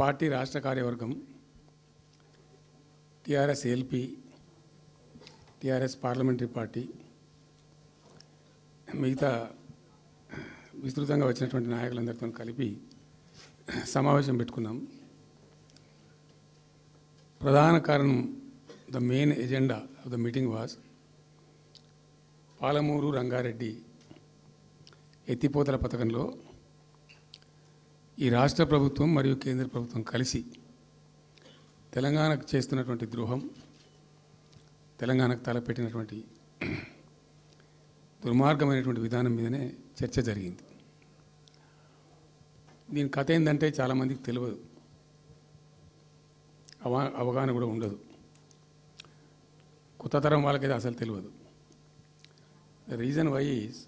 Party రాష్ట్ర కార్యవర్గం TRS LP, TRS parliamentary party, మిగతా విస్తృతంగా వచ్చినటువంటి నాయకులందరితో కలిపి సమావేశం పెట్టుకున్నాం. ప్రధాన కారణం, the main agenda of the meeting was Palamuru Rangareddy ఎత్తిపోతల పథకంలో ఈ రాష్ట్ర ప్రభుత్వం మరియు కేంద్ర ప్రభుత్వం కలిసి తెలంగాణకు చేస్తున్నటువంటి ద్రోహం, తెలంగాణకు తలపెట్టినటువంటి దుర్మార్గమైనటువంటి విధానం మీదనే చర్చ జరిగింది. దీని కథ ఏంటంటే చాలామందికి తెలియదు, అవగాహన కూడా ఉండదు. కొత్త తరం వాళ్ళకైతే అసలు తెలియదు. ద రీజన్ వై ఈజ్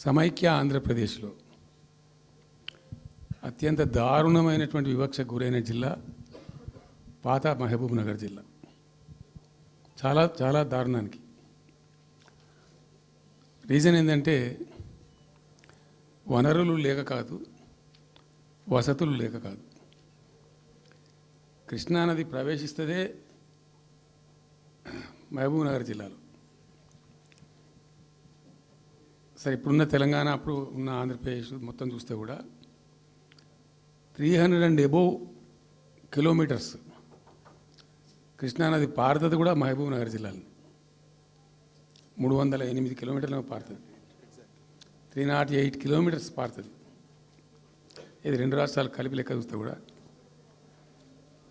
సమైక్య ఆంధ్రప్రదేశ్లో అత్యంత దారుణమైనటువంటి వివక్షకు గురైన జిల్లా పాత మహబూబ్ నగర్ జిల్లా. చాలా చాలా దారుణానికి. రీజన్ ఏంటంటే వనరులు లేక కాదు, వసతులు లేక కాదు. కృష్ణానది ప్రవేశిస్తదే మహబూబ్ నగర్ జిల్లాలో. సరే, ఇప్పుడున్న తెలంగాణ, అప్పుడు ఉన్న ఆంధ్రప్రదేశ్ మొత్తం చూస్తే కూడా 300 and above కిలోమీటర్స్ కృష్ణానది పారుతుంది కూడా మహబూబ్ నగర్ జిల్లాలో. 308 కిలోమీటర్లు పారుతుంది, 308 కిలోమీటర్స్ పారుతుంది. ఇది రెండు రాష్ట్రాలు కలిపి లెక్క చూస్తే కూడా.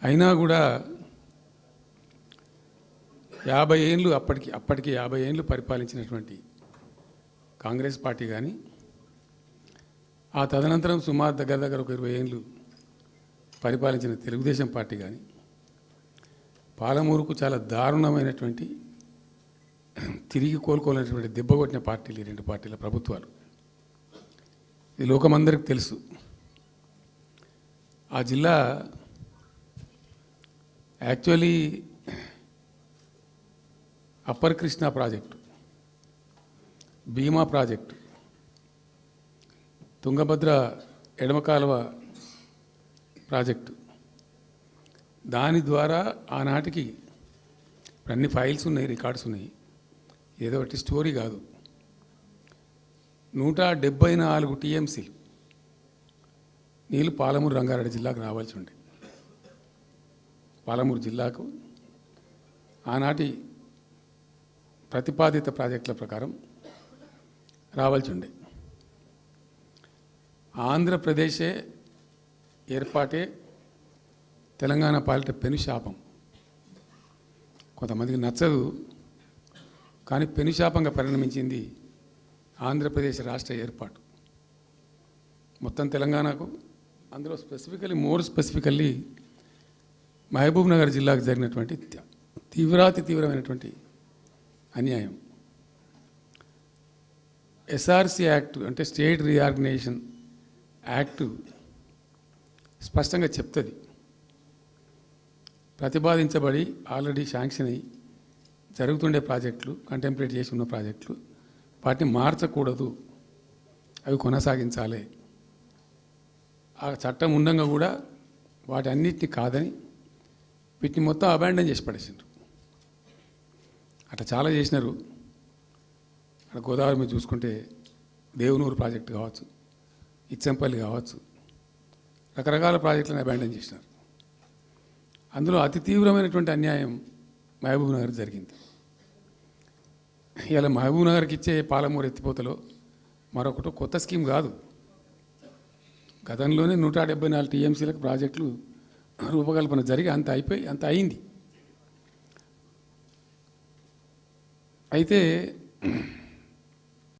అయినా కూడా 50 ఏళ్ళు అప్పటికి 50 ఏళ్ళు పరిపాలించినటువంటి కాంగ్రెస్ పార్టీ కానీ, ఆ తదనంతరం సుమారు దగ్గర ఒక 20 ఏళ్ళు పరిపాలించిన తెలుగుదేశం పార్టీ కానీ, పాలమూరుకు చాలా దారుణమైనటువంటి తిరిగి కోలుకోలేనటువంటి దెబ్బ కొట్టిన పార్టీలు ఈ రెండు పార్టీల ప్రభుత్వాలు. ఇది లోకమందరికి తెలుసు. ఆ జిల్లా యాక్చువల్లీ అప్పర్ కృష్ణా ప్రాజెక్టు, భీమా ప్రాజెక్టు, తుంగభద్ర ఎడమ కాలువ ప్రాజెక్టు, దాని ద్వారా ఆనాటికి అన్ని ఫైల్స్ ఉన్నాయి, రికార్డ్స్ ఉన్నాయి, ఏదో ఒకటి స్టోరీ కాదు. 174 టీఎంసీలు నీళ్ళు పాలమూరు రంగారెడ్డి జిల్లాకు రావాల్సి ఉండే. పాలమూరు జిల్లాకు ఆనాటి ప్రతిపాదిత ప్రాజెక్టుల ప్రకారం రావాల్సి ఉండే. ఆంధ్రప్రదేశే ఏర్పాటే తెలంగాణ పాలిట పెనుశాపం. కొంతమందికి నచ్చదు, కానీ పెనుశాపంగా పరిణమించింది ఆంధ్రప్రదేశ్ రాష్ట్ర ఏర్పాటు. మొత్తం తెలంగాణకు, అందులో మోర్ స్పెసిఫికల్లీ మహబూబ్ నగర్ జిల్లాకు జరిగినటువంటి తీవ్రమైనటువంటి అన్యాయం. ఎస్ఆర్సి యాక్ట్ అంటే స్టేట్ రీఆర్గనైజేషన్ యాక్టు స్పష్టంగా చెప్తుంది, ప్రతిపాదించబడి ఆల్రెడీ శాంక్షన్ అయ్యి జరుగుతుండే ప్రాజెక్టులు, కంటెంప్లేట్ చేసి ఉన్న ప్రాజెక్టులు, వాటిని మార్చకూడదు, అవి కొనసాగించాలి. ఆ చట్టం ఉండగా కూడా వాటి అన్నిటిని కాదని వీటిని మొత్తం అబాండన్ చేసి పడేసిండ్రు. అట్లా చాలా చేసినారు. అక్కడ గోదావరి మీద చూసుకుంటే దేవునూరు ప్రాజెక్టు కావచ్చు, ఇచ్చంపల్లి కావచ్చు, రకరకాల ప్రాజెక్టులను అబాండన్ చేసినారు. అందులో అతి తీవ్రమైనటువంటి అన్యాయం మహబూబ్ నగర్ జరిగింది. ఇలా మహబూబ్ నగర్కి ఇచ్చే పాలమూరు ఎత్తిపోతలో మరొకటి కొత్త స్కీమ్ కాదు. గతంలోనే 174 టీఎంసీలకు ప్రాజెక్టులు రూపకల్పన జరిగి అంత అయింది. అయితే